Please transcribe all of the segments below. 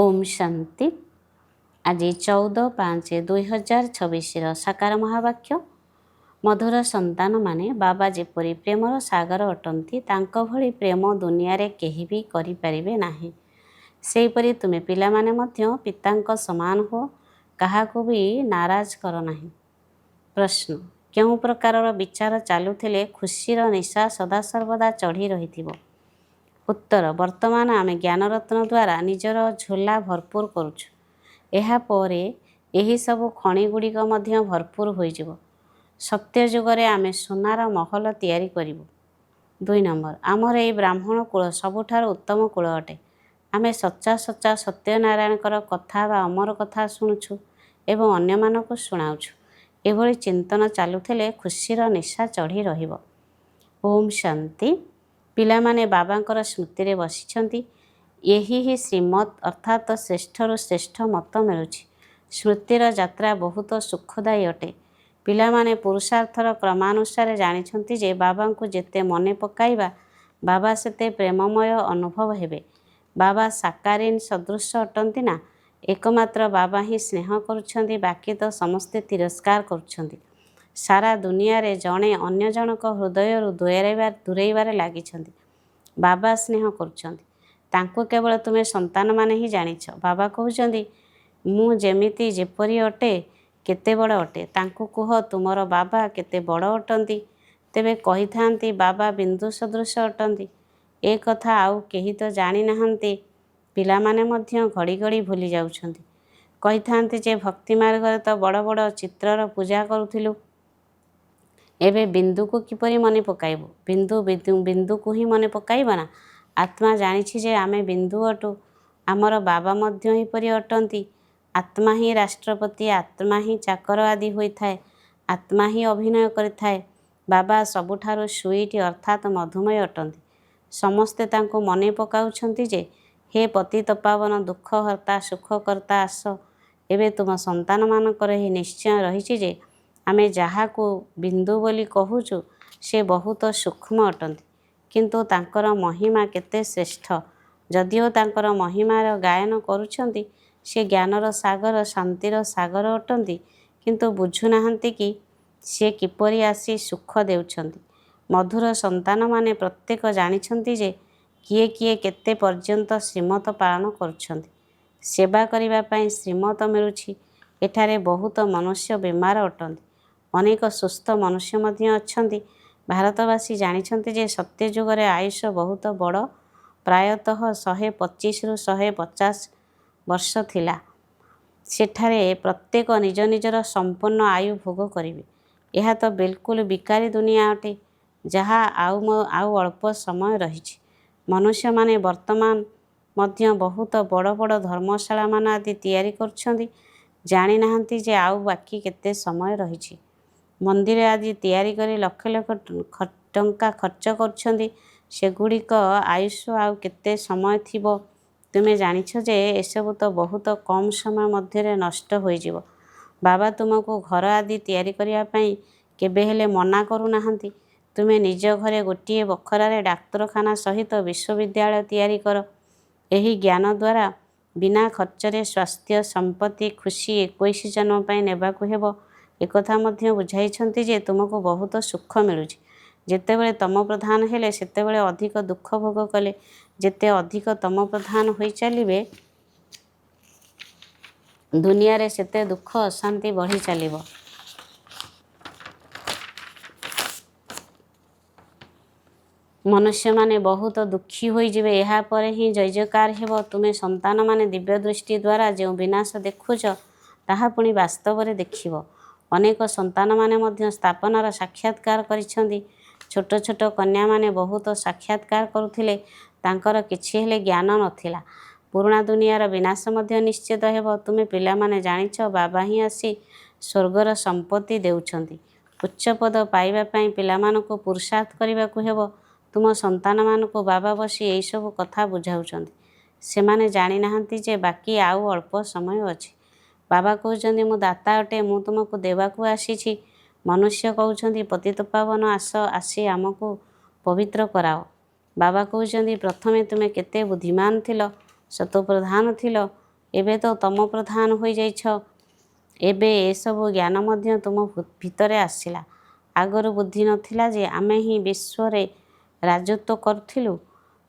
ओम शांति। आज 14/5/2026 साकार महावाक्य। मधुर संतान माने बाबा जेपरी प्रेमर सागर अटंती तांक भली प्रेम दुनिया रे केही भी करि परिबे नाही। सेहीपरि तुमे पिला माने मध्य पितांक समान हो, काहाको भी नाराज कर नाही। प्रश्न, केउं प्रकारर विचार चालुथिले खुशीर निशा सदा सर्वदा चढ़ी रहिथिबो? उत्तर, वर्तमान आमे ज्ञानरत्न द्वारा निजर झोला भरपूर करुछु। एहा परे एही सबु खणी गुड़िक मध्य भरपूर होइजिबो। सत्य जुगरे आमे सोनार महल तैयारी करिबु। 2 नंबर, आमर एई ब्राह्मण कुल सबुठार उत्तम कुल अटे। आमे सच्चा सच्चा सत्यनारायणकर कथा बा अमर कथा शुणुछु एवं अन्यमानकु शुणाउछु। एभଳି चिंतन चालुथिले खुशीर निशा चढ़ी रहिबो। ओम शांति। पिलामाने बाबांकर स्मृति रे बसिछंती। यही ही श्रीमत अर्थात श्रेष्ठरु श्रेष्ठ मत मिलुछि। स्मृतिर यात्रा बहुत सुखदायी अटे। पिलामाने पुरुषार्थर क्रमानुसार जानिछंती जे बाबांकु जेते मने पकाइबा बाबा सेते प्रेममय अनुभव हेबे। बाबा साकारीन सदृश अटंती ना, एकमात्र बाबा ही स्नेह करुछंती, बाकी तो समस्ते तिरस्कार करुछंती। सारा दुनिया रे जणे अन्य जनक हृदयरु दूरेइबारे लागिछंती। बाबा स्नेह करुछंती, तांको केवल तुमे संतान माने ही जानिछ। बाबा कहउछंती, मु जेमिति जेपरि अटे केते बड़ अटे, तांको कुह तुमर बाबा केते बड़ अटंती। तेबे कहिथांती बाबा बिंदु सदृश अटंती। ए कथा आउ केही तो जानि नाहंती। पिलामाने मध्य घड़ी घड़ी भूली जाउछंती। कहिथांती जे भक्ति मार्गरे तो बड़ बड़ चित्रर पूजा करुथिलु, एबे बिंदु को किपरि मने पकाइबो? बिंदु को ही मने पकाइबो ना। आत्मा जानिछि जे आमे बिंदु अटु, आमर बाबा मध्य ही परि अटंती। आत्मा ही राष्ट्रपति, आत्मा ही चाकर आदि होइथाए, आत्मा ही अभिनय करिथाए। बाबा सबुठारु स्वीट अर्थात मधुमय अटंती। समस्ते तांको मने पकाउछंती जे हे पतित पावन दुख हर्ता सुख कर्ता आस, एबे तुम संतान मानकर ही निश्चय रहिछि जे आमे जाहाकू बिंदु बोली कहूचु से बहुत सूक्ष्म अटंती, किंतु तांकर महिमा केते श्रेष्ठ। जदिओ तांकर महिमार गायन करुछंती, से ज्ञानर सागर शांतिर सागर अटंती, किंतु बुझु नाहंती कि से किपरि आसी सुख देउछंती। मधुर संतान माने प्रत्येक जानिछंती जे किए किए केते पर्यंत श्रीमत पालन करुछंती। सेवा करिबा पई श्रीमत मिलुछि। एठारे बहुत मनुष्य बीमार अटंती, अनेक सुस्थ मनुष्य मध्य अछंती। भारतवासी जानिछंती जे सत्य जुगरे आयुष बहुत बड़, प्रायतः 125 रु 150 वर्ष थिला। सेठारे प्रत्येक निज निजर संपूर्ण आयु भोग करिवे। यह तो बिल्कुल बिकारी दुनिया अटे, जहा आउ अल्प समय रहिछि। मनुष्य माने वर्तमान मध्य बहुत बड़ बड़ धर्मशाला मान आदि तैयारी करुछंती, जानि नाहंती जे आउ बाकी केते समय रहिछि। मंदिर आदि तैयारी करी लक्ष लक्ष टंका खर्च करुछंती, सेगुड़िक आयुष आउ केते समय थिबो? तुमे जानिछ जे एसबु तो बहुत कम समय मध्य नष्ट होइजिबो। बाबा तुमको घर आदि तैयारी करिया पई केबे हेले मना करू नाहंती। तुमे निज घरे गोटिए बखरारे डाक्तरखाना सहित विश्वविद्यालय तैयारी कर। एही ज्ञान द्वारा बिना खर्चरे स्वास्थ्य संपत्ति खुशी 21 जन्म पई नेबाकू हेबो। एकथा मध्य बुझाइछंती जे तुमको बहुत सुख मिलुछि। जेतेबेले तम प्रधान हेले सेतेबेले अधिक दुख भोग कले। जेते अधिक तम प्रधान होई चलिबे दुनिया रे सेते दुख अशांति बढ़ी चलिबो। मनुष्य माने बहुत दुखी होई जिवे। एहा परे ही जय जयकार हेबो। तुमे संतान माने दिव्य दृष्टि द्वारा जो विनाश देखुछ ताहा पुणी वास्तव रे देखिबो। अनेक संतान माने मध्य स्थापनार साक्षात्कार करिछंती। छोट छोट कन्या माने बहुत साक्षात्कार करुथिले, तांकर किछि हेले ज्ञान नथिला। पुराणा दुनियार विनाश मध्य निश्चित हेबो। तुमे पिला माने जानिछ बाबा ही आसी स्वर्गर संपत्ति देउछंती। उच्च पद पाइबा पई पिला मानको पुरुषार्थ करिबाकू हेबो। तुम संतान मानको बाबा बसी एई सब कथा बुझाउछंती। सेमाने जानि नाहंती जे बाकी आउ अल्प समय अछि। बाबा कहउछंती मु दाता अटे, मु तुमको देवाकू आसीछि। मनुष्य कहउछंती पतित पावन आस, आसी आमको पवित्र कराओ। बाबा कहउछंती प्रथमे तुमे केते बुद्धिमान थिलो, सतो प्रधान थिलो, ଏବେ ତ ତମ ପ୍ରଧାନ ହୋଇଯାଇଛ। ଏବେ ଏସବୁ ଜ୍ଞାନ ମଧ୍ୟ ତୁମ ଭିତରେ ଆସିଲା। ଆଗରୁ ବୁଦ୍ଧି ନଥିଲା ଯେ ଆମେ ହିଁ ବିଶ୍ୱରେ ରାଜତ୍ୱ କରୁଥିଲୁ।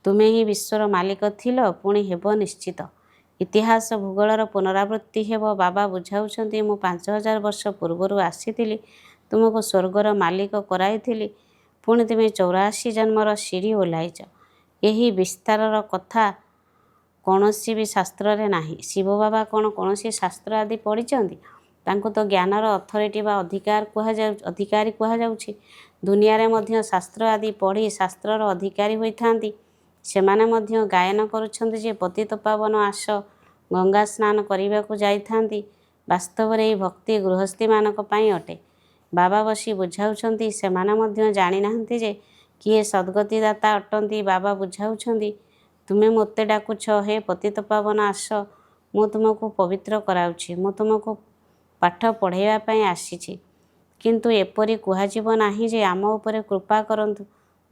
ତୁମେ ହିଁ ବିଶ୍ୱର ମାଲିକ ଥିଲ, ପୁଣି ହେବ ନିଶ୍ଚିତ। ଇତିହାସ ଭୂଗୋଳର ପୁନରାବୃତ୍ତି ହେବ। ବାବା ବୁଝାଉଛନ୍ତି, ମୁଁ 5000 ବର୍ଷ ପୂର୍ବରୁ ଆସିଥିଲି, ତୁମକୁ ସ୍ୱର୍ଗର ମାଲିକ କରାଇଥିଲି, ପୁଣି ତୁମେ 84 ଜନ୍ମର ସିଡ଼ି ଓହ୍ଲାଇଛ। ଏହି ବିସ୍ତାରର କଥା କୌଣସି ବି ଶାସ୍ତ୍ରରେ ନାହିଁ। ଶିବ ବାବା କ'ଣ କୌଣସି ଶାସ୍ତ୍ର ଆଦି ପଢ଼ିଛନ୍ତି? ତାଙ୍କୁ ତ ଜ୍ଞାନର ଅଥରିଟି ବା ଅଧିକାରୀ କୁହାଯାଉଛି। ଦୁନିଆରେ ମଧ୍ୟ ଶାସ୍ତ୍ର ଆଦି ପଢ଼ି ଶାସ୍ତ୍ରର ଅଧିକାରୀ ହୋଇଥାନ୍ତି। ସେମାନେ ମଧ୍ୟ ଗାୟନ କରୁଛନ୍ତି ଯେ ପତିତପାବନ ଆସ, ଗଙ୍ଗା ସ୍ନାନ କରିବାକୁ ଯାଇଥାନ୍ତି। ବାସ୍ତବରେ ଏହି ଭକ୍ତି ଗୃହସ୍ଥୀମାନଙ୍କ ପାଇଁ ଅଟେ। ବାବା ବସି ବୁଝାଉଛନ୍ତି, ସେମାନେ ମଧ୍ୟ ଜାଣିନାହାନ୍ତି ଯେ କିଏ ସଦ୍ଗତିଦାତା ଅଟନ୍ତି। ବାବା ବୁଝାଉଛନ୍ତି, ତୁମେ ମୋତେ ଡାକୁଛ, ହେ ପତିତପାବନ ଆସ, ମୁଁ ତୁମକୁ ପବିତ୍ର କରାଉଛି, ମୁଁ ତୁମକୁ ପାଠ ପଢ଼ାଇବା ପାଇଁ ଆସିଛି। କିନ୍ତୁ ଏପରି କୁହାଯିବ ନାହିଁ ଯେ ଆମ ଉପରେ କୃପା କରନ୍ତୁ।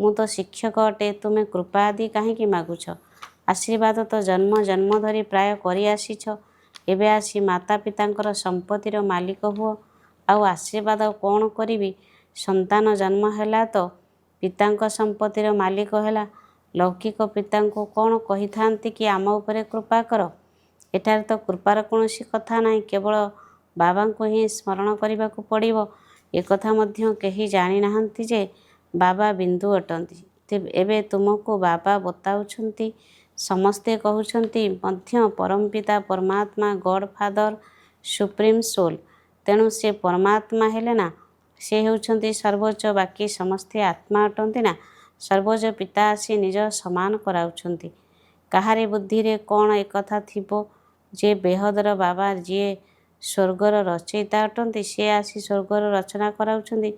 ମୁଁ ତ ଶିକ୍ଷକ ଅଟେ, ତୁମେ କୃପା ଆଦି କାହିଁକି ମାଗୁଛ? ଆଶୀର୍ବାଦ ତ ଜନ୍ମ ଜନ୍ମ ଧରି ପ୍ରାୟ କରି ଆସିଛ। ଏବେ ଆସି ମାତା ପିତାଙ୍କର ସମ୍ପତ୍ତିର ମାଲିକ ହୁଅ। ଆଉ ଆଶୀର୍ବାଦ କ'ଣ କରିବି? ସନ୍ତାନ ଜନ୍ମ ହେଲା ତ ପିତାଙ୍କ ସମ୍ପତ୍ତିର ମାଲିକ ହେଲା। ଲୌକିକ ପିତାଙ୍କୁ କ'ଣ କହିଥାନ୍ତି କି ଆମ ଉପରେ କୃପା କର? ଏଠାରେ ତ କୃପାର କୌଣସି କଥା ନାହିଁ, କେବଳ ବାବାଙ୍କୁ ହିଁ ସ୍ମରଣ କରିବାକୁ ପଡ଼ିବ। ଏକଥା ମଧ୍ୟ କେହି ଜାଣିନାହାନ୍ତି ଯେ ବାବା ବିନ୍ଦୁ ଅଟନ୍ତି। ଏବେ ତୁମକୁ ବାବା ବତାଉଛନ୍ତି। ସମସ୍ତେ କହୁଛନ୍ତି ମଧ୍ୟ ପରମପିତା ପରମାତ୍ମା, ଗଡ୍ ଫାଦର, ସୁପ୍ରିମ୍ ସୋଲ୍। ତେଣୁ ସେ ପରମାତ୍ମା ହେଲେ ନା? ସେ ହେଉଛନ୍ତି ସର୍ବୋଚ୍ଚ, ବାକି ସମସ୍ତେ ଆତ୍ମା ଅଟନ୍ତି ନା? ସର୍ବୋଚ୍ଚ ପିତା ଆସି ନିଜ ସମାନ କରାଉଛନ୍ତି। କାହାରି ବୁଦ୍ଧିରେ କ'ଣ ଏକଥା ଥିବ ଯେ ବେହଦର ବାବା, ଯିଏ ସ୍ୱର୍ଗର ରଚୟିତା ଅଟନ୍ତି, ସେ ଆସି ସ୍ୱର୍ଗର ରଚନା କରାଉଛନ୍ତି?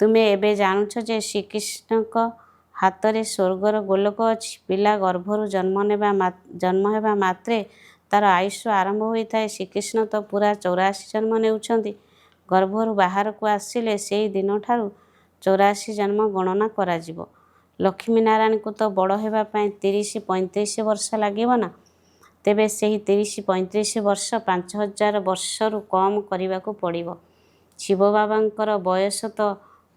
ତୁମେ ଏବେ ଜାଣୁଛ ଯେ ଶ୍ରୀକୃଷ୍ଣଙ୍କ ହାତରେ ସ୍ୱର୍ଗର ଗୋଲକ ଅଛି। ପିଲା ଗର୍ଭରୁ ଜନ୍ମ ହେବା ମାତ୍ରେ ତାର ଆୟୁଷ ଆରମ୍ଭ ହୋଇଥାଏ। ଶ୍ରୀକୃଷ୍ଣ ତ ପୁରା 84 ଜନ୍ମ ନେଉଛନ୍ତି। ଗର୍ଭରୁ ବାହାରକୁ ଆସିଲେ ସେହି ଦିନଠାରୁ 84 ଜନ୍ମ ଗଣନା କରାଯିବ। ଲକ୍ଷ୍ମୀନାରାୟଣଙ୍କୁ ତ ବଡ଼ ହେବା ପାଇଁ 30-35 ବର୍ଷ ଲାଗିବ ନା? ତେବେ ସେହି 30-35 ବର୍ଷ 5000 ବର୍ଷରୁ କମ୍ କରିବାକୁ ପଡ଼ିବ। ଶିବ ବାବାଙ୍କର ବୟସ ତ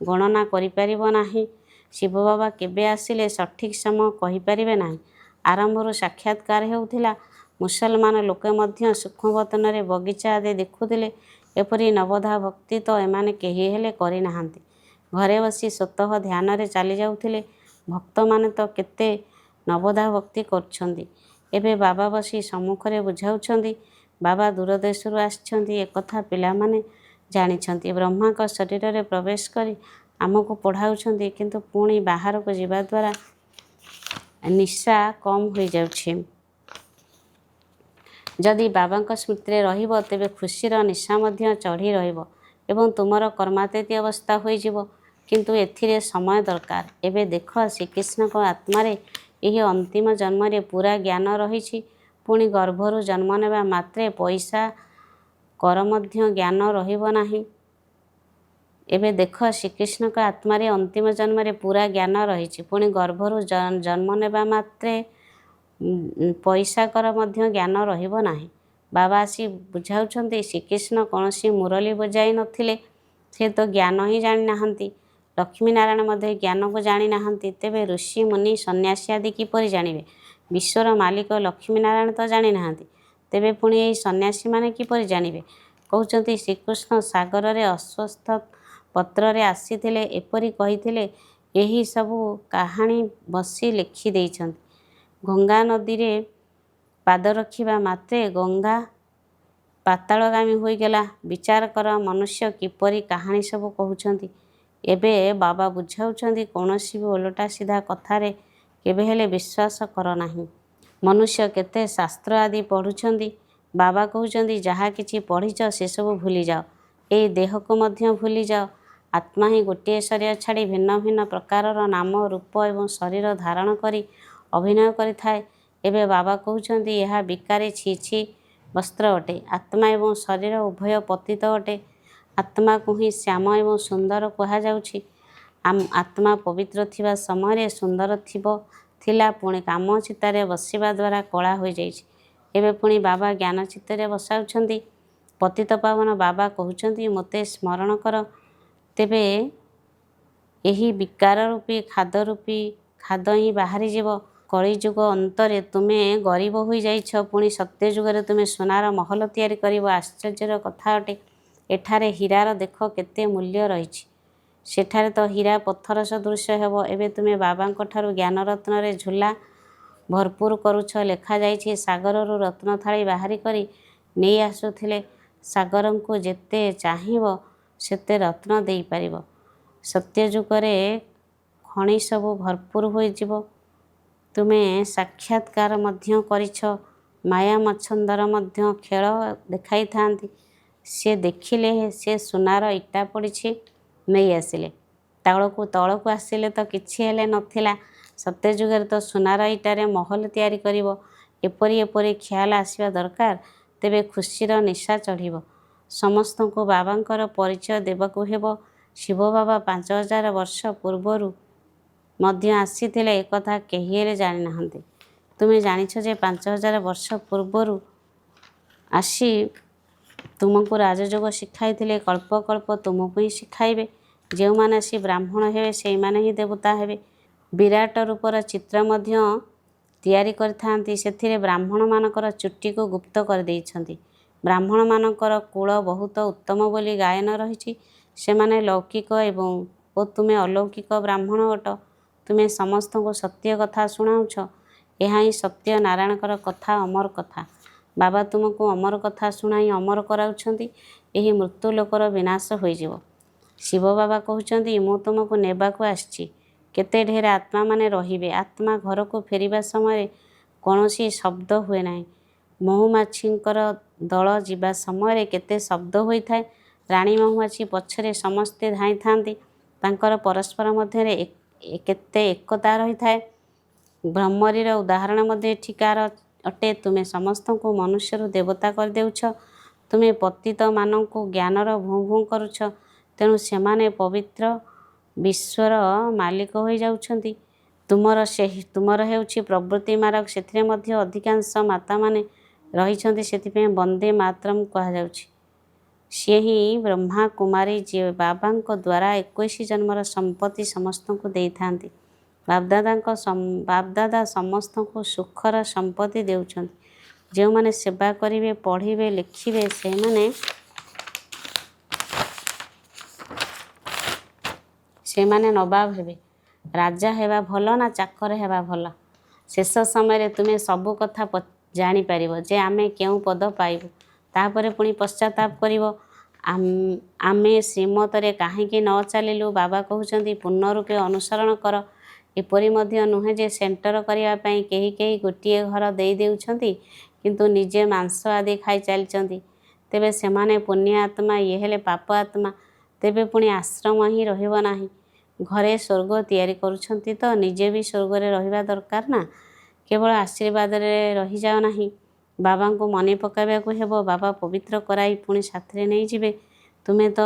ଗଣନା କରିପାରିବ ନାହିଁ। ଶିବ ବାବା କେବେ ଆସିଲେ ସଠିକ୍ ସମୟ କହିପାରିବେ ନାହିଁ। ଆରମ୍ଭରୁ ସାକ୍ଷାତକାର ହେଉଥିଲା। ମୁସଲମାନ ଲୋକେ ମଧ୍ୟ ସୂକ୍ଷ୍ମବତନରେ ବଗିଚା ଆଦି ଦେଖୁଥିଲେ। ଏପରି ନବୋଧା ଭକ୍ତି ତ ଏମାନେ କେହି ହେଲେ କରିନାହାନ୍ତି। ଘରେ ବସି ସ୍ୱତଃ ଧ୍ୟାନରେ ଚାଲିଯାଉଥିଲେ। ଭକ୍ତମାନେ ତ କେତେ ନବୋଧା ଭକ୍ତି କରୁଛନ୍ତି। ଏବେ ବାବା ବସି ସମ୍ମୁଖରେ ବୁଝାଉଛନ୍ତି। ବାବା ଦୂରଦେଶରୁ ଆସିଛନ୍ତି, ଏକଥା ପିଲାମାନେ ଜାଣିଛନ୍ତି। ବ୍ରହ୍ମାଙ୍କ ଶରୀରରେ ପ୍ରବେଶ କରି ଆମକୁ ପଢ଼ାଉଛନ୍ତି, କିନ୍ତୁ ପୁଣି ବାହାରକୁ ଯିବା ଦ୍ୱାରା ନିଶା କମ୍ ହୋଇଯାଉଛି। ଯଦି ବାବାଙ୍କ ସ୍ମୃତିରେ ରହିବ, ତେବେ ଖୁସିର ନିଶା ମଧ୍ୟ ଚଢ଼ି ରହିବ ଏବଂ ତୁମର କର୍ମାତୀତ ଅବସ୍ଥା ହୋଇଯିବ। କିନ୍ତୁ ଏଥିରେ ସମୟ ଦରକାର। ଏବେ ଦେଖ, ଶ୍ରୀକୃଷ୍ଣଙ୍କ ଆତ୍ମାରେ ଏହି ଅନ୍ତିମ ଜନ୍ମରେ ପୂରା ଜ୍ଞାନ ରହିଛି। ପୁଣି ଗର୍ଭରୁ ଜନ୍ମ ନେବା ମାତ୍ରେ ପଇସା କର ମଧ୍ୟ ଜ୍ଞାନ ରହିବ ନାହିଁ। ଏବେ ଦେଖ, ଶ୍ରୀକୃଷ୍ଣଙ୍କ ଆତ୍ମାରେ ଅନ୍ତିମ ଜନ୍ମରେ ପୂରା ଜ୍ଞାନ ରହିଛି। ପୁଣି ଗର୍ଭରୁ ଜନ୍ମ ନେବା ମାତ୍ରେ ପଇସା କର ମଧ୍ୟ ଜ୍ଞାନ ରହିବ ନାହିଁ। ବାବା ଆସି ବୁଝାଉଛନ୍ତି, ଶ୍ରୀକୃଷ୍ଣ କୌଣସି ମୁରଲି ବଜାଇ ନଥିଲେ। ସେ ତ ଜ୍ଞାନ ହିଁ ଜାଣିନାହାନ୍ତି। ଲକ୍ଷ୍ମୀନାରାୟଣ ମଧ୍ୟ ଜ୍ଞାନକୁ ଜାଣିନାହାନ୍ତି। ତେବେ ଋଷି, ମୁନି, ସନ୍ନ୍ୟାସୀ ଆଦି କିପରି ଜାଣିବେ? ବିଶ୍ୱର ମାଲିକ ଲକ୍ଷ୍ମୀନାରାୟଣ ତ ଜାଣିନାହାନ୍ତି। ତେବେ ପୁଣି ଏହି ସନ୍ନ୍ୟାସୀମାନେ କିପରି ଜାଣିବେ? କହୁଛନ୍ତି, ଶ୍ରୀକୃଷ୍ଣ ସାଗରରେ ଅଶ୍ୱତ୍ଥ ପତ୍ରରେ ଆସିଥିଲେ, ଏପରି କହିଥିଲେ। ଏହି ସବୁ କାହାଣୀ ବସି ଲେଖି ଦେଇଛନ୍ତି। ଗଙ୍ଗା ନଦୀରେ ପାଦ ରଖିବା ମାତ୍ରେ ଗଙ୍ଗା ପାତାଳଗାମୀ ହୋଇଗଲା। ବିଚାର କର, ମନୁଷ୍ୟ କିପରି କାହାଣୀ ସବୁ କହୁଛନ୍ତି। ଏବେ ବାବା ବୁଝାଉଛନ୍ତି, କୌଣସି ବି ଓଲଟା ସିଧା କଥାରେ କେବେହେଲେ ବିଶ୍ୱାସ କର ନାହିଁ। ମନୁଷ୍ୟ କେତେ ଶାସ୍ତ୍ର ଆଦି ପଢ଼ୁଛନ୍ତି। ବାବା କହୁଛନ୍ତି, ଯାହା କିଛି ପଢ଼ିଛ ସେସବୁ ଭୁଲିଯାଅ। ଏହି ଦେହକୁ ମଧ୍ୟ ଭୁଲିଯାଅ। ଆତ୍ମା ହିଁ ଗୋଟିଏ ଶରୀର ଛାଡ଼ି ଭିନ୍ନ ଭିନ୍ନ ପ୍ରକାରର ନାମ, ରୂପ ଏବଂ ଶରୀର ଧାରଣ କରି ଅଭିନୟ କରିଥାଏ। ଏବେ ବାବା କହୁଛନ୍ତି, ଏହା ବିକାରୀ ଛି ଛି ବସ୍ତ୍ର ଅଟେ। ଆତ୍ମା ଏବଂ ଶରୀର ଉଭୟ ପତିତ ଅଟେ। ଆତ୍ମାକୁ ହିଁ ଶ୍ୟାମ ଏବଂ ସୁନ୍ଦର କୁହାଯାଉଛି। ଆତ୍ମା ପବିତ୍ର ଥିବା ସମୟରେ ସୁନ୍ଦର ଥିଲା, ପୁଣି କାମ ଚିତାରେ ବସିବା ଦ୍ୱାରା କଳା ହୋଇଯାଇଛି। ଏବେ ପୁଣି ବାବା ଜ୍ଞାନ ଚିତ୍ତରେ ବସାଉଛନ୍ତି। ପତିତପାବନ ବାବା କହୁଛନ୍ତି ମୋତେ ସ୍ମରଣ କର। ତେବେ ଏହି ବିକାର ରୂପୀ ଖାଦ ହିଁ ବାହାରିଯିବ। କଳିଯୁଗ ଅନ୍ତରେ ତୁମେ ଗରିବ ହୋଇଯାଇଛ, ପୁଣି ସତ୍ୟ ଯୁଗରେ ତୁମେ ସୁନାର ମହଲ ତିଆରି କରିବ। ଆଶ୍ଚର୍ଯ୍ୟର କଥା ଅଟେ। ଏଠାରେ ହୀରାର ଦେଖ କେତେ ମୂଲ୍ୟ ରହିଛି, ସେଠାରେ ତ ହୀରା ପଥର ସଦୃଶ ହେବ। ଏବେ ତୁମେ ବାବାଙ୍କ ଠାରୁ ଜ୍ଞାନରତ୍ନରେ ଝୁଲା ଭରପୁର କରୁଛ। ଲେଖାଯାଇଛି ସାଗରରୁ ରତ୍ନ ଥାଳି ବାହାରି କରି ନେଇ ଆସୁଥିଲେ। ସାଗରଙ୍କୁ ଯେତେ ଚାହିଁବ ସେତେ ରତ୍ନ ଦେଇପାରିବ। ସତ୍ୟଯୁଗରେ ଖଣି ସବୁ ଭରପୁର ହୋଇଯିବ। ତୁମେ ସାକ୍ଷାତକାର ମଧ୍ୟ କରିଛ। ମାୟା ମଚ୍ଛନ୍ଦର ମଧ୍ୟ ଖେଳ ଦେଖାଇଥାନ୍ତି। ସେ ଦେଖିଲେ ସେ ସୁନାର ଇଟା ପଡ଼ିଛି, ନେଇ ଆସିଲେ। ତଳକୁ ଆସିଲେ ତ କିଛି ହେଲେ ନଥିଲା। ସତ୍ୟଯୁଗରେ ତ ସୁନାର ଇଟାରେ ମହଲ ତିଆରି କରିବ। ଏପରି ଖିଆଲ ଆସିବା ଦରକାର। ତେବେ ଖୁସିର ନିଶା ଚଢ଼ିବ। ସମସ୍ତଙ୍କୁ ବାବାଙ୍କର ପରିଚୟ ଦେବାକୁ ହେବ। ଶିବ ବାବା 5000 ବର୍ଷ ପୂର୍ବରୁ ମଧ୍ୟ ଆସିଥିଲେ, ଏକଥା କେହି ହେଲେ ଜାଣିନାହାନ୍ତି। ତୁମେ ଜାଣିଛ ଯେ 5000 ବର୍ଷ ପୂର୍ବରୁ ଆସି ତୁମକୁ ରାଜଯୋଗ ଶିଖାଇଥିଲେ। କଳ୍ପ କଳ୍ପ ତୁମକୁ ହିଁ ଶିଖାଇବେ। ଯେଉଁମାନେ ଆସି ବ୍ରାହ୍ମଣ ହେବେ ସେଇମାନେ ହିଁ ଦେବତା ହେବେ। ବିରାଟ ରୂପର ଚିତ୍ର ମଧ୍ୟ ତିଆରି କରିଥାନ୍ତି। ସେଥିରେ ବ୍ରାହ୍ମଣମାନଙ୍କର ଚୁଟିକୁ ଗୁପ୍ତ କରିଦେଇଛନ୍ତି। ବ୍ରାହ୍ମଣମାନଙ୍କର କୁଳ ବହୁତ ଉତ୍ତମ ବୋଲି ଗାୟନ ରହିଛି। ସେମାନେ ଲୌକିକ ଓ ତୁମେ ଅଲୌକିକ ବ୍ରାହ୍ମଣ ଅଟ। ତୁମେ ସମସ୍ତଙ୍କୁ ସତ୍ୟ କଥା ଶୁଣାଉଛ। ଏହା ହିଁ ସତ୍ୟ ନାରାୟଣଙ୍କର କଥା, ଅମର କଥା। ବାବା ତୁମକୁ ଅମର କଥା ଶୁଣାଇ ଅମର କରାଉଛନ୍ତି। ଏହି ମୃତ୍ୟୁ ଲୋକର ବିନାଶ ହୋଇଯିବ। ଶିବ ବାବା କହୁଛନ୍ତି ମୁଁ ତୁମକୁ ନେବାକୁ ଆସିଛି। କେତେ ଢେର ଆତ୍ମାମାନେ ରହିବେ। ଆତ୍ମା ଘରକୁ ଫେରିବା ସମୟରେ କୌଣସି ଶବ୍ଦ ହୁଏ ନାହିଁ। ମହୁମାଛିଙ୍କର ଦଳ ଯିବା ସମୟରେ କେତେ ଶବ୍ଦ ହୋଇଥାଏ। ରାଣୀ ମହୁମାଛି ପଛରେ ସମସ୍ତେ ଧାଇଁଥାନ୍ତି। ତାଙ୍କର ପରସ୍ପର ମଧ୍ୟରେ କେତେ ଏକତା ରହିଥାଏ। ଭ୍ରମରୀର ଉଦାହରଣ ମଧ୍ୟ ଏଠିକାର ଅଟେ। ତୁମେ ସମସ୍ତଙ୍କୁ ମନୁଷ୍ୟରୁ ଦେବତା କରିଦେଉଛ। ତୁମେ ପତିତମାନଙ୍କୁ ଜ୍ଞାନର ଭୁଁ ଭୁଁ କରୁଛ। ତେଣୁ ସେମାନେ ପବିତ୍ର ବିଶ୍ୱର ମାଲିକ ହୋଇଯାଉଛନ୍ତି। ତୁମର ହେଉଛି ପ୍ରବୃତ୍ତି ମାର୍ଗ। ସେଥିରେ ମଧ୍ୟ ଅଧିକାଂଶ ମାତାମାନେ ରହିଛନ୍ତି। ସେଥିପାଇଁ ବନ୍ଦେ ମାତରମ୍ କୁହାଯାଉଛି। ସିଏ ହିଁ ବ୍ରହ୍ମା କୁମାରୀ, ଯିଏ ବାବାଙ୍କ ଦ୍ୱାରା 21 ଜନ୍ମର ସମ୍ପତ୍ତି ସମସ୍ତଙ୍କୁ ଦେଇଥାନ୍ତି। ବାପଦାଦା ସମସ୍ତଙ୍କୁ ସୁଖର ସମ୍ପତ୍ତି ଦେଉଛନ୍ତି। ଯେଉଁମାନେ ସେବା କରିବେ, ପଢ଼ିବେ, ଲେଖିବେ ସେମାନେ ନବାବ ହେବେ। ରାଜା ହେବା ଭଲ ନା ଚାକର ହେବା ଭଲ? ଶେଷ ସମୟରେ ତୁମେ ସବୁ କଥା ଜାଣିପାରିବ ଯେ ଆମେ କେଉଁ ପଦ ପାଇବୁ। ତାପରେ ପୁଣି ପଶ୍ଚାତାପ କରିବ, ଆମେ ଶ୍ରୀମତରେ କାହିଁକି ନ ଚାଲିଲୁ। ବାବା କହୁଛନ୍ତି ପୂର୍ଣ୍ଣ ରୂପେ ଅନୁସରଣ କର। ଏପରି ମଧ୍ୟ ନୁହେଁ ଯେ ସେଣ୍ଟର କରିବା ପାଇଁ କେହି ଗୋଟିଏ ଘର ଦେଇ ଦେଉଛନ୍ତି, କିନ୍ତୁ ନିଜେ ମାଂସ ଆଦି ଖାଇ ଚାଲିଛନ୍ତି। ତେବେ ସେମାନେ ପୁଣ୍ୟ ଆତ୍ମା, ଇଏ ହେଲେ ପାପ ଆତ୍ମା। ତେବେ ପୁଣି ଆଶ୍ରମ ହିଁ ରହିବ ନାହିଁ। ଘରେ ସ୍ୱର୍ଗ ତିଆରି କରୁଛନ୍ତି ତ ନିଜେ ବି ସ୍ୱର୍ଗରେ ରହିବା ଦରକାର ନା। କେବଳ ଆଶୀର୍ବାଦରେ ରହିଯାଅ ନାହିଁ। ବାବାଙ୍କୁ ମନେ ପକାଇବାକୁ ହେବ। ବାବା ପବିତ୍ର କରାଇ ପୁଣି ସାଥିରେ ନେଇଯିବେ। ତୁମେ ତ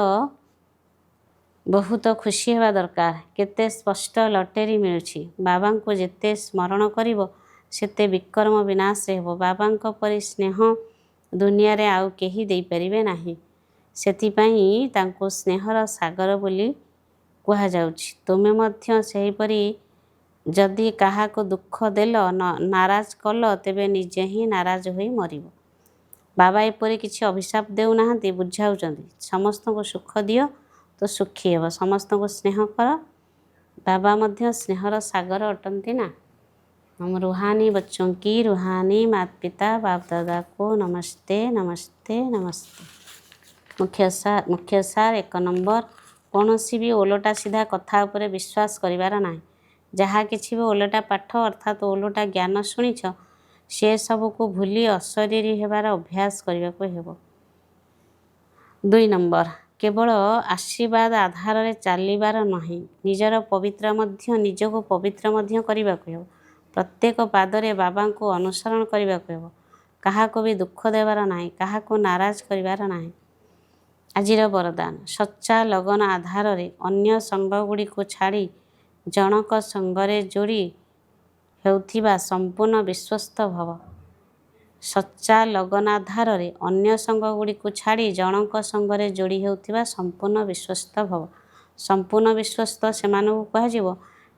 ବହୁତ ଖୁସି ହେବା ଦରକାର। କେତେ ସ୍ପଷ୍ଟ ଲଟେରୀ ମିଳୁଛି। ବାବାଙ୍କୁ ଯେତେ ସ୍ମରଣ କରିବ ସେତେ ବିକର୍ମ ବିନାଶ ହେବ। ବାବାଙ୍କ ପରି ସ୍ନେହ ଦୁନିଆରେ ଆଉ କେହି ଦେଇପାରିବେ ନାହିଁ। ସେଥିପାଇଁ ତାଙ୍କୁ ସ୍ନେହର ସାଗର ବୋଲି କୁହାଯାଉଛି। ତୁମେ ମଧ୍ୟ ସେହିପରି। ଯଦି କାହାକୁ ଦୁଃଖ ଦେଲ, ନାରାଜ କଲ, ତେବେ ନିଜେ ହିଁ ନାରାଜ ହୋଇ ମରିବ। ବାବା ଏପରି କିଛି ଅଭିଶାପ ଦେଉନାହାନ୍ତି, ବୁଝାଉଛନ୍ତି। ସମସ୍ତଙ୍କୁ ସୁଖ ଦିଅ ତ ସୁଖୀ ହେବ। ସମସ୍ତଙ୍କୁ ସ୍ନେହ କର। ବାବା ମଧ୍ୟ ସ୍ନେହର ସାଗର ଅଟନ୍ତି ନା। हम रूहानी बच्चों की रूहानी माता पिता बाप दादा को नमस्ते नमस्ते नमस्ते। मुख्य सार 1 नंबर, कौनसी भी ओलटा सीधा कथा उपरे विश्वास करिवार नाही। जहाँ किछि भी ओलटा पाठ अर्थात ओलटा ज्ञान शुणिछ, से सबको भूली अशरीरी हेबार अभ्यास करने हेबो। 2 नंबर, केवल आशीर्वाद आधार रे चलिबार नहीं, निजर पवित्र मध्य निजको पवित्र मध्य करिबाको हेबो। प्रत्येक पादरे बाबा को अनुसरण करने हेबो। काहाको भी दुख देवार नाही, काहाको नाराज करिवार नाही। आजिर वरदान, सच्चा लगन आधार रे अन्य संग गुड़ी को छाड़ी जनक संगरे जोड़ी हेउथिबा संपूर्ण विश्वस्त भव। ସଚ୍ଚା ଲଗନାଧାରରେ ଅନ୍ୟ ସଙ୍ଗଗୁଡ଼ିକୁ ଛାଡ଼ି ଜଣଙ୍କ ସଙ୍ଗରେ ଯୋଡ଼ି ହେଉଥିବା ସମ୍ପୂର୍ଣ୍ଣ ବିଶ୍ୱସ୍ତ ଭବ। ସମ୍ପୂର୍ଣ୍ଣ ବିଶ୍ୱସ୍ତ ସେମାନଙ୍କୁ କୁହାଯିବ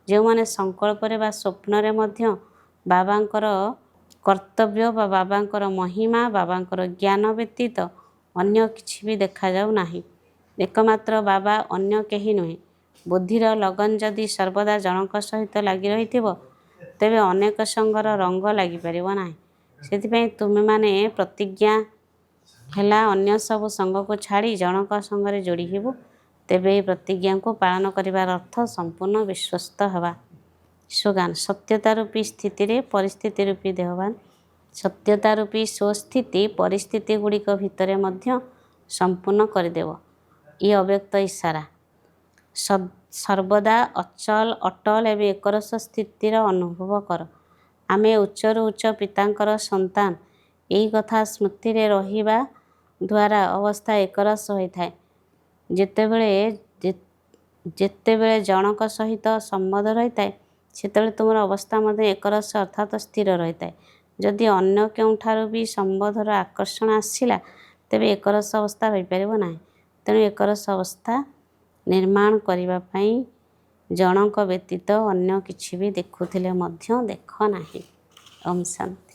ଯେଉଁମାନେ ସଂକଳ୍ପରେ ବା ସ୍ୱପ୍ନରେ ମଧ୍ୟ ବାବାଙ୍କର କର୍ତ୍ତବ୍ୟ ବା ବାବାଙ୍କର ମହିମା ବାବାଙ୍କର ଜ୍ଞାନ ବ୍ୟତୀତ ଅନ୍ୟ କିଛି ବି ଦେଖାଯାଉ ନାହିଁ। ଏକମାତ୍ର ବାବା, ଅନ୍ୟ କେହି ନୁହେଁ। ବୁଦ୍ଧିର ଲଗନ ଯଦି ସର୍ବଦା ଜଣଙ୍କ ସହିତ ଲାଗି ରହିଥିବ ତେବେ ଅନେକ ସଙ୍ଗର ରଙ୍ଗ ଲାଗିପାରିବ ନାହିଁ। ସେଥିପାଇଁ ତୁମେମାନେ ପ୍ରତିଜ୍ଞା ହେଲା ଅନ୍ୟ ସବୁ ସଙ୍ଗକୁ ଛାଡ଼ି ଜଣଙ୍କ ସଙ୍ଗରେ ଯୋଡ଼ି ହେବୁ। ତେବେ ଏହି ପ୍ରତିଜ୍ଞାକୁ ପାଳନ କରିବାର ଅର୍ଥ ସମ୍ପୂର୍ଣ୍ଣ ବିଶ୍ୱସ୍ତ ହେବା। ସ୍ଲୋଗାନ: ସତ୍ୟତା ରୂପୀ ସ୍ଥିତିରେ ପରିସ୍ଥିତି ରୂପୀ ଦେହବାନ। ସତ୍ୟତା ରୂପୀ ସ୍ୱସ୍ଥିତି ପରିସ୍ଥିତିଗୁଡ଼ିକ ଭିତରେ ମଧ୍ୟ ସମ୍ପୂର୍ଣ୍ଣ କରିଦେବ। ଇ ଅବ୍ୟକ୍ତ ଇସାରା। ସର୍ବଦା ଅଚଳ, ଅଟଳ ଏବଂ ଏକରସ ସ୍ଥିତିର ଅନୁଭବ କର। ଆମେ ଉଚ୍ଚରୁ ଉଚ୍ଚ ପିତାଙ୍କର ସନ୍ତାନ। ଏହି କଥା ସ୍ମୃତିରେ ରହିବା ଦ୍ୱାରା ଅବସ୍ଥା ଏକରସ ହୋଇଥାଏ। ଯେତେବେଳେ ଜଣକ ସହିତ ସମ୍ବନ୍ଧ ରହିଥାଏ ସେତେବେଳେ ତୁମର ଅବସ୍ଥା ମଧ୍ୟ ଏକରସ ଅର୍ଥାତ୍ ସ୍ଥିର ରହିଥାଏ। ଯଦି ଅନ୍ୟ କେଉଁଠାରୁ ବି ସମ୍ବନ୍ଧର ଆକର୍ଷଣ ଆସିଲା ତେବେ ଏକରସ ଅବସ୍ଥା ରହିପାରିବ ନାହିଁ। ତେଣୁ ଏକରସ ଅବସ୍ଥା ନିର୍ମାଣ କରିବା ପାଇଁ ଜଣକ ବ୍ୟତୀତ ଅନ୍ୟ କିଛି ବି ଦେଖୁଥିଲେ ମଧ୍ୟ ଦେଖ ନାହିଁ। ଓମ୍ ଶାନ୍ତି।